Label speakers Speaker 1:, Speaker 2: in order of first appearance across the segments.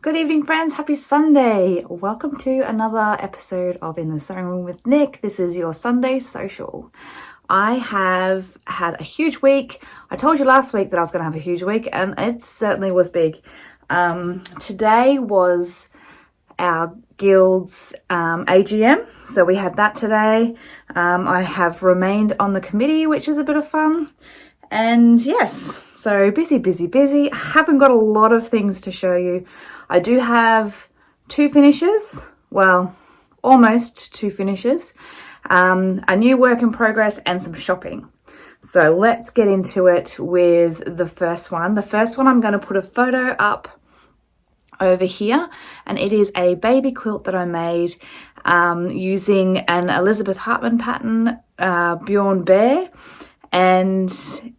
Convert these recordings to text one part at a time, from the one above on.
Speaker 1: Good evening, friends. Happy Sunday. Welcome to another episode of In the Sewing Room with Nick. This is your Sunday social. I have had a huge week. I told you last week that I was going to have a huge week, and it certainly was big. Today was our guild's AGM, so we had that today. I have remained on the committee, which is a bit of fun. And yes, so busy. I haven't got a lot of things to show you. I do have two finishes, well, almost two finishes, a new work in progress and some shopping. So let's get into it with the first one. The first one, I'm going to put a photo up over here, and it is a baby quilt that I made using an Elizabeth Hartman pattern, Bjorn bear. And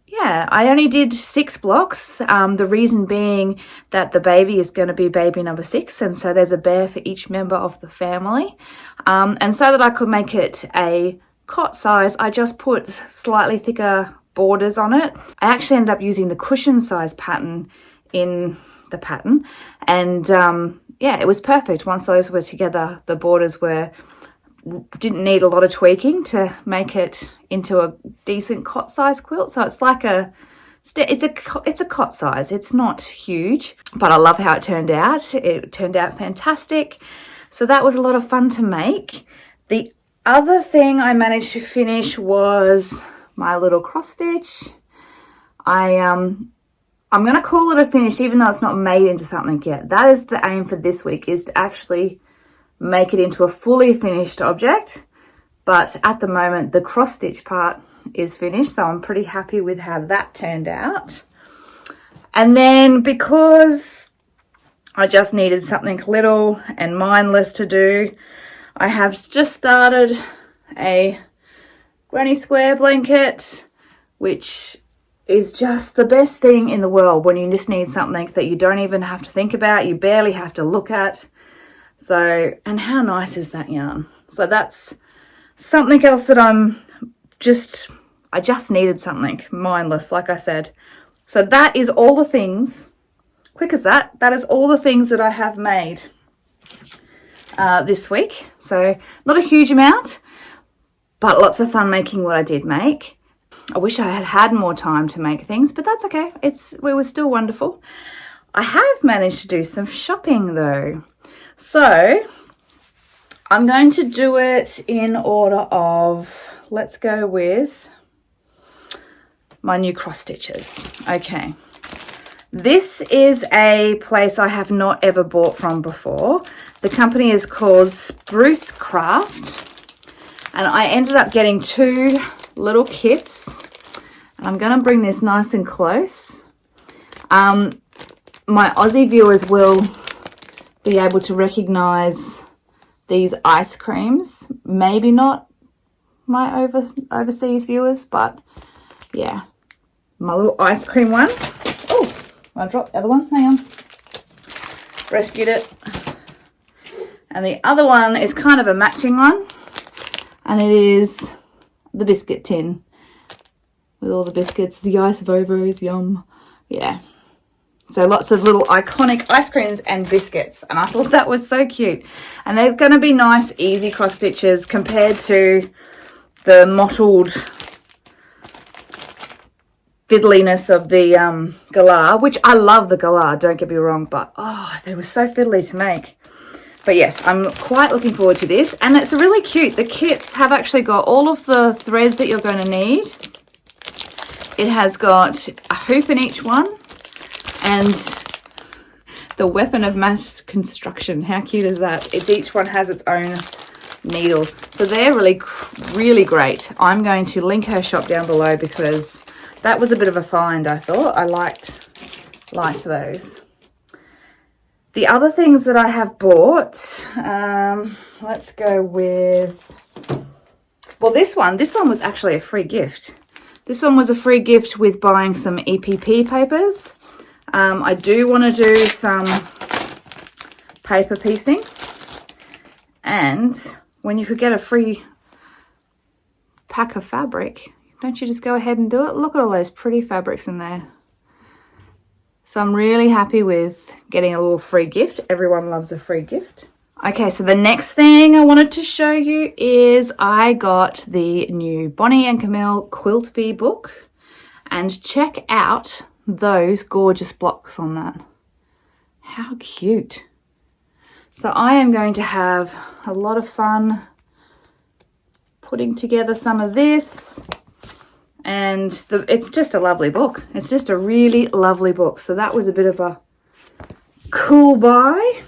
Speaker 1: yeah, I only did 6 blocks. The reason being that the baby is going to be baby number 6, and so there's a bear for each member of the family. And so that I could make it a cot size, I just put slightly thicker borders on it. I actually ended up using the cushion size pattern in the pattern, and yeah, it was perfect. Once those were together, the borders didn't need a lot of tweaking to make it into a decent cot size quilt. So it's like it's a cot size. It's not huge, but I love how it turned out. It turned out fantastic. So that was a lot of fun to make. The other thing I managed to finish was my little cross stitch. I'm going to call it a finish, even though it's not made into something yet. That is the aim for this week, is to actually make it into a fully finished object. But at the moment, the cross stitch part is finished, so I'm pretty happy with how that turned out. And then, because I just needed something little and mindless to do, I have just started a granny square blanket, which is just the best thing in the world when you just need something that you don't even have to think about, you barely have to look at. So, and how nice is that yarn? So that's something else that I just needed something mindless, like I said. So that is all the things, quick as that is all the things that I have made this week. So not a huge amount, but lots of fun making what I did make. I wish I had had more time to make things, but that's okay. It was still wonderful. I have managed to do some shopping though. So I'm going to do it in order of, let's go with my new cross stitches. Okay. This is a place I have not ever bought from before. The company is called Spruce Crafts, and I ended up getting 2 little kits. And I'm going to bring this nice and close. My Aussie viewers will be able to recognize these ice creams. Maybe not my overseas viewers, but yeah, my little ice cream one. Oh, I dropped the other one. Hang on. Rescued it. And the other one is kind of a matching one, and it is the biscuit tin with all the biscuits, the ice vovos, yum. Yeah. So lots of little iconic ice creams and biscuits. And I thought that was so cute. And they're going to be nice, easy cross stitches compared to the mottled fiddliness of the galah, which I love the galah, don't get me wrong. But, oh, they were so fiddly to make. But yes, I'm quite looking forward to this. And it's really cute. The kits have actually got all of the threads that you're going to need. It has got a hoop in each one. And the weapon of mass construction. How cute is that? Each one has its own needle. So they're really great. I'm going to link her shop down below because that was a bit of a find, I thought. I liked those. The other things that I have bought, let's go with, well, this one was actually a free gift. This one was a free gift with buying some EPP papers. I do want to do some paper piecing, and when you could get a free pack of fabric, don't you just go ahead and do it? Look at all those pretty fabrics in there. So I'm really happy with getting a little free gift. Everyone loves a free gift. Okay, so the next thing I wanted to show you is I got the new Bonnie and Camille Quilt Bee book, and check out those gorgeous blocks on that. How cute. So I am going to have a lot of fun putting together some of this, and it's just a lovely book. It's just a really lovely book. So that was a bit of a cool buy.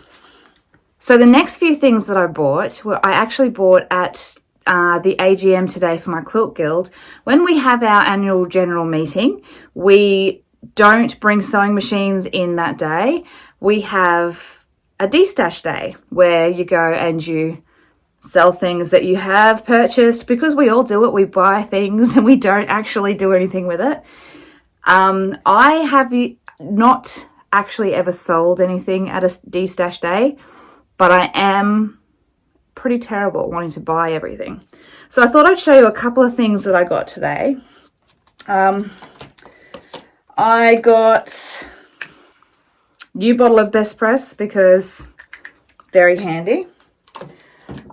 Speaker 1: So the next few things that I bought I actually bought at the AGM today for my Quilt Guild. When we have our annual general meeting, we don't bring sewing machines in that day. We have a de-stash day where you go and you sell things that you have purchased, because we all do it. We buy things and we don't actually do anything with it. I have not actually ever sold anything at a de-stash day, but I am pretty terrible at wanting to buy everything. So I thought I'd show you a couple of things that I got today. I got a new bottle of Best Press because very handy.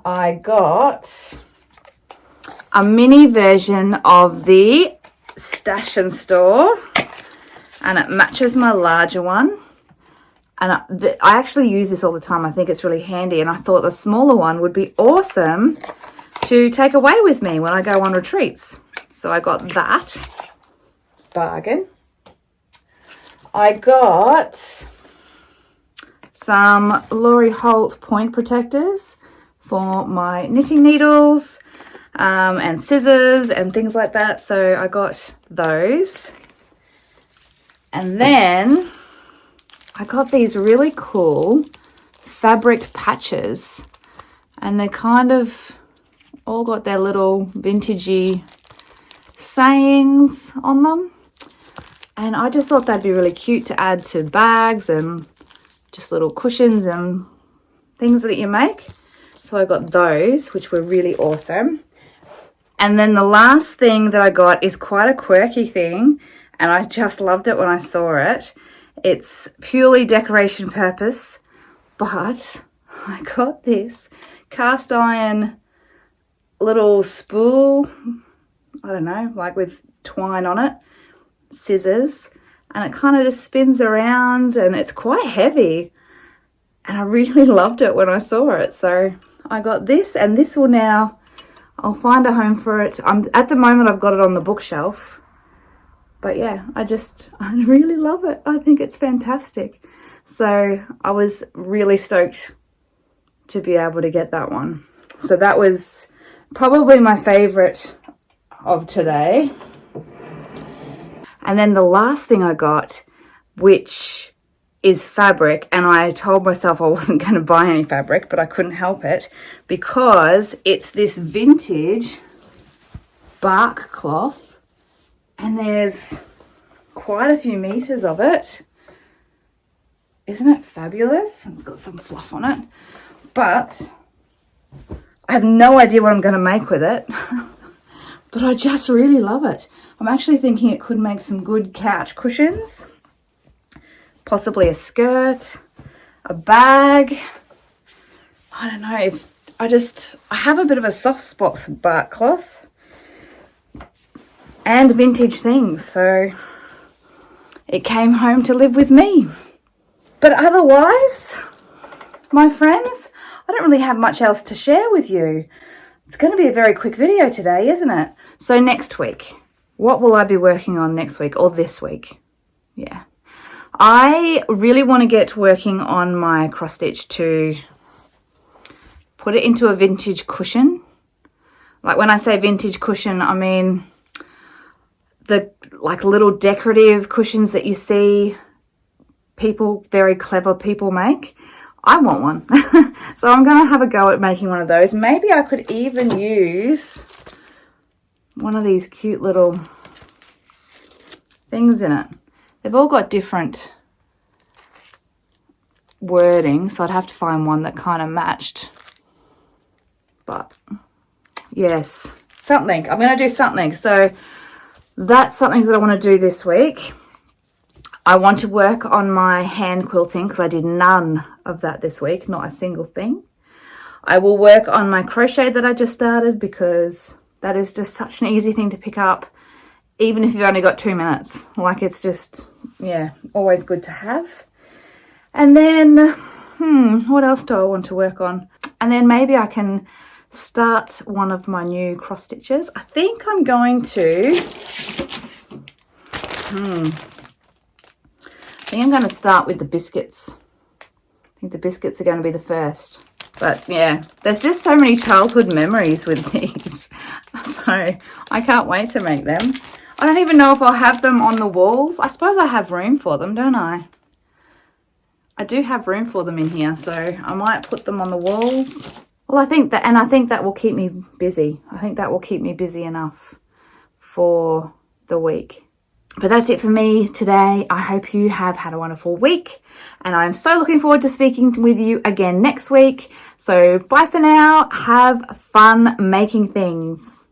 Speaker 1: I got a mini version of the Stash and Store, and it matches my larger one. And I actually use this all the time. I think it's really handy, and I thought the smaller one would be awesome to take away with me when I go on retreats. So I got that. Bargain. I got some Laurie Holt point protectors for my knitting needles and scissors and things like that. So I got those. And then I got these really cool fabric patches, and they kind of all got their little vintagey sayings on them. And I just thought that'd be really cute to add to bags and just little cushions and things that you make. So I got those, which were really awesome. And then the last thing that I got is quite a quirky thing, and I just loved it when I saw it. It's purely decoration purpose, but I got this cast iron little spool, I don't know, like with twine on it, scissors, and it kind of just spins around, and it's quite heavy, and I really loved it when I saw it. So I got this, and this will now, I'll find a home for it. At the moment I've got it on the bookshelf. But yeah, I really love it. I think it's fantastic. So I was really stoked to be able to get that one. So that was probably my favorite of today. And then the last thing I got, which is fabric, and I told myself I wasn't going to buy any fabric, but I couldn't help it because it's this vintage bark cloth. And there's quite a few meters of it. Isn't it fabulous? It's got some fluff on it. But I have no idea what I'm going to make with it. But I just really love it. I'm actually thinking it could make some good couch cushions. Possibly a skirt, a bag. I don't know. I have a bit of a soft spot for bark cloth and vintage things, so it came home to live with me. But otherwise, my friends, I don't really have much else to share with you. It's going to be a very quick video today, isn't it? So next week, what will I be working on next week, or this week? Yeah, I really want to get working on my cross stitch to put it into a vintage cushion. Like when I say vintage cushion, I mean the like little decorative cushions that you see people, very clever people make. I want one. So I'm going to have a go at making one of those. Maybe I could even use one of these cute little things in it. They've all got different wording, so I'd have to find one that kind of matched. But yes, something. I'm going to do something. So that's something that I want to do this week. I want to work on my hand quilting because I did none of that this week, not a single thing. I will work on my crochet that I just started because that is just such an easy thing to pick up, even if you've only got 2 minutes. Like, it's just, yeah, always good to have. And then, what else do I want to work on? And then maybe I can start one of my new cross stitches. I think I'm going to, start with the biscuits. I think the biscuits are going to be the first. But yeah, there's just so many childhood memories with these. So I can't wait to make them. I don't even know if I'll have them on the walls. I suppose I have room for them, don't I? I do have room for them in here, so I might put them on the walls. Well, I think that will keep me busy. I think that will keep me busy enough for the week. But that's it for me today. I hope you have had a wonderful week, and I'm so looking forward to speaking with you again next week. So bye for now. Have fun making things.